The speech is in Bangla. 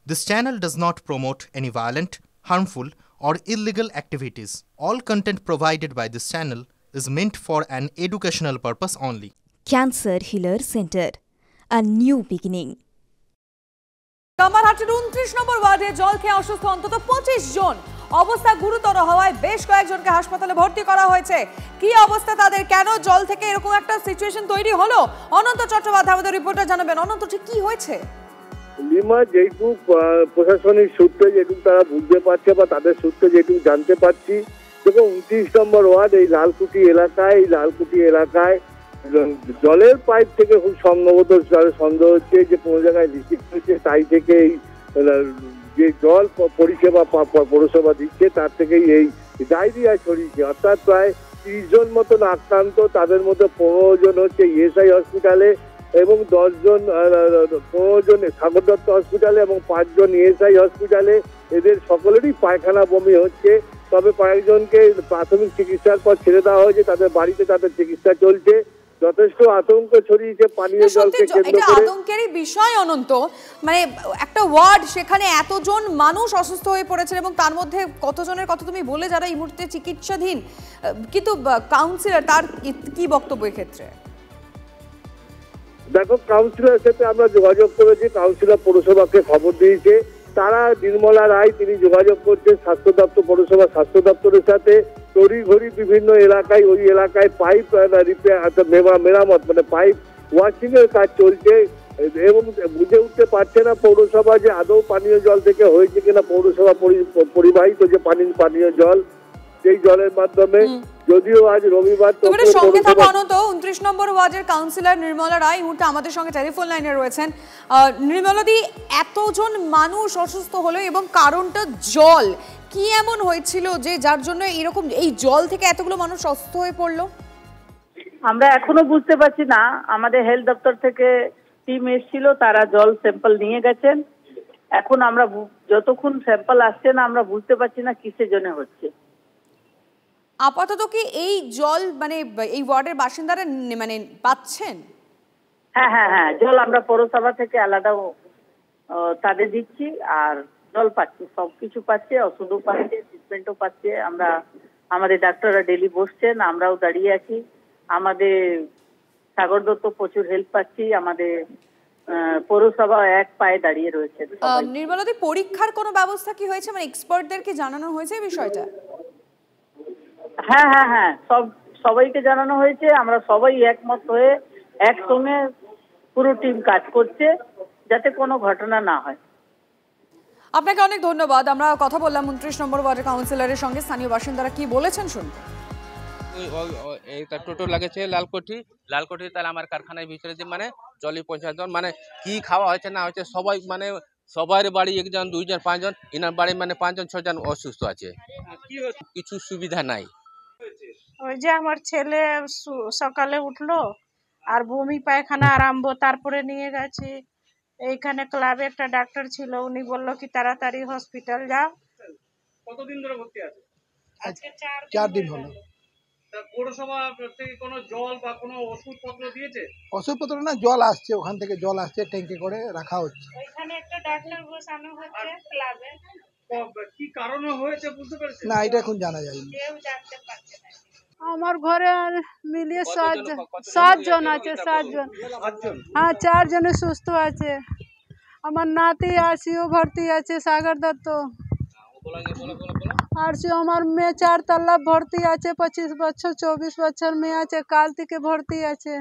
This channel does not promote any violent, harmful, or illegal activities. All content provided by this channel is meant for an educational purpose only. Cancer Healer Center, a new beginning. কামারহাটির 29 নম্বর ওয়ার্ডে জল খেয়ে অসুস্থ অন্তত 25 জন। অবস্থা গুরুতর হওয়ায় বেশ কয়েকজনকে হাসপাতালে ভর্তি করা হয়েছে। কি অবস্থা তাদের, কেন জল থেকে এরকম একটা সিচুয়েশন তৈরি হলো? অনন্ত চট্টোপাধ্যায় আমাদের রিপোর্টার জানাবেন। অনন্ত, ঠিক কি হয়েছে? লিমা, যেটুক প্রশাসনিক সূত্রে যেটুক তারা বুঝতে পারছে বা তাদের সূত্রে যেটুক জানতে পারছি, দেখুন 29 নম্বর ওয়ার্ড এই লালকুটি এলাকায় জলের পাইপ থেকে খুব সম্ভবত সন্দেহ হচ্ছে যে কোনো জায়গায় লিকেজ হয়েছে, তাই থেকে এই যে জল পরিষেবা পৌরসভা দিচ্ছে তার থেকেই এই ডায়রিয়া ছড়িয়েছে। অর্থাৎ প্রায় 30 জন মতন আক্রান্ত, তাদের মধ্যে 15 জন হচ্ছে ইএসআই হসপিটালে এবং 10 জন 15 জন সাগর দত্ত হসপিটালে এবং 5 জন ইএসআই হসপিটালে। এদের সকলেরই পায়খানা বমি হচ্ছে। তবে কয়েকজনকে প্রাথমিক চিকিৎসার পর ছেড়ে দেওয়া হয়েছে, তাদের বাড়িতে তাদের চিকিৎসা চলছে। যথেষ্ট আতঙ্ক ছড়িয়েছে পানীয় জলকে কেন্দ্র করে। এটা আতঙ্কেরই বিষয় অনন্ত, মানে একটা ওয়ার্ড, সেখানে এতজন মানুষ অসুস্থ হয়ে পড়েছে এবং তার মধ্যে কতজনের কথা তুমি বলে যারা এই মুহূর্তে চিকিৎসাধীন, কিন্তু কাউন্সিলর তার কি বক্তব্য ক্ষেত্রে? দেখো, কাউন্সিলরের সাথে আমরা যোগাযোগ করেছি, কাউন্সিলর পৌরসভাকে খবর দিয়েছে। তারা নির্মলা রায়, তিনি যোগাযোগ করছেন স্বাস্থ্য দপ্তর, পৌরসভা স্বাস্থ্য দপ্তরের সাথে। তড়িঘড়ি বিভিন্ন এলাকায় ওই এলাকায় পাইপ রিপেয়ার মেরামত মানে পাইপ ওয়াশিং এর কাজ চলছে এবং বুঝে উঠতে পারছে না পৌরসভা যে আদৌ পানীয় জল থেকে হয়েছে কিনা। পৌরসভা পরিবাহিত যে পানীয় জল, সেই জলের মাধ্যমে, যদিও আজ রবিবার। সঙ্গে থাকা অনন্ত 29 নম্বর ওয়ার্ডের কাউন্সিলর নির্মলা রায় এই মুহূর্তে আমাদের সঙ্গে টেলিফোন লাইনে রয়েছেন। নির্মলাদি, এতজন মানুষ অসুস্থ হলো এবং কারণটা জল, কি এমন হয়েছিল যে যার জন্য এরকম এই জল থেকে এতগুলো মানুষ অসুস্থ হয়ে পড়লো? আমরা এখনো বুঝতে পারছি না। আমাদের হেলথ দপ্তর থেকে টিম এসেছিল, তারা জল স্যাম্পল নিয়ে গেছেন। এখন আমরা যতক্ষণ স্যাম্পল আসছে না আমরা বুঝতে পারছি না কিসের জন্য হচ্ছে। আপাতত কি এই জল মানে এই ওয়ার্ডের বাসিন্দারা মানে পাচ্ছেন? হ্যাঁ, জল আমরা পৌরসভা থেকে আলাদা তাদের দিচ্ছি, আর জল পাচ্ছে, সবকিছু পাচ্ছে, ওষুধও পাচ্ছে, ট্রিটমেন্টও পাচ্ছে। আমাদের ডাক্তাররা ডেলি বসছেন, আমরাও দাঁড়িয়ে আছি। আমাদের সাগর দত্ত প্রচুর হেল্প পাচ্ছি। আমাদের পৌরসভা এক পায়ে দাঁড়িয়ে রয়েছে। নির্মলাদি, পরীক্ষার কোনো ব্যবস্থা কি হয়েছে, মানে এক্সপার্টদেরকে জানানো হয়েছে এই বিষয়টা? হ্যাঁ, সবাইকে জানানো হয়েছে। আমরা সবাই একমত হয়ে একসঙ্গে পুরো টিম কাজ করছে যাতে কোনো ঘটনা না হয়। আপনাকে অনেক ধন্যবাদ। আমরা কথা বললাম 29 নম্বর ওয়ার্ডের কাউন্সিলরের সঙ্গে। স্থানীয় বাসিন্দারা কি বলেছেন শুনবো। এইটা টোটো লাগেছে লালকোঠি তাহলে আমার কারখানায় ভিতরে যে মানে জলই 50 জন, মানে কি খাওয়া হয়েছে না হয়েছে সবাই, মানে সবার বাড়ি 1 জন 2 জন 5 জন, ইনার বাড়ি মানে 5 জন 6 জন অসুস্থ আছে। কিছু সুবিধা নাই। ওই যে আমার ছেলে সকালে উঠলো আর বমি পায়খানা আরম্ভ, তারপরে নিয়ে গেছি এইখানে ক্লাবে একটা ডাক্তার ছিল, উনি বললো কি তাড়াতাড়ি হসপিটাল যাও। কতদিন ধরে ভর্তি আছে? আজকে 4 দিন হলো। পৌরসভা থেকে কোনো জল বা কোনো ওষুধপত্র দিয়েছে? ওষুধপত্র না, জল আসছে, ওখান থেকে জল আসছে, ট্যাঙ্কে করে রাখা হচ্ছে। ওইখানে একটা ডাক্তার বসানো হচ্ছে ক্লাবে। কি কারণে হয়েছে বুঝতে পেরেছেন? না, এটা এখন জানা যায়নি। কেউ জানতে পারছে না। আমার ঘরে মিলিয়ে 7 জন আছে। 7 জন? হ্যাঁ, 4 জনে সুস্থ আছে। আমার নাতি আরসিও ভর্তি আছে, সাগর দত্ত। আরসিও আমার মেয়ে 4 তলা ভর্তি আছে, 25 বছর 24 বছর মেয়ে আছে, কাল থেকে ভর্তি আছে।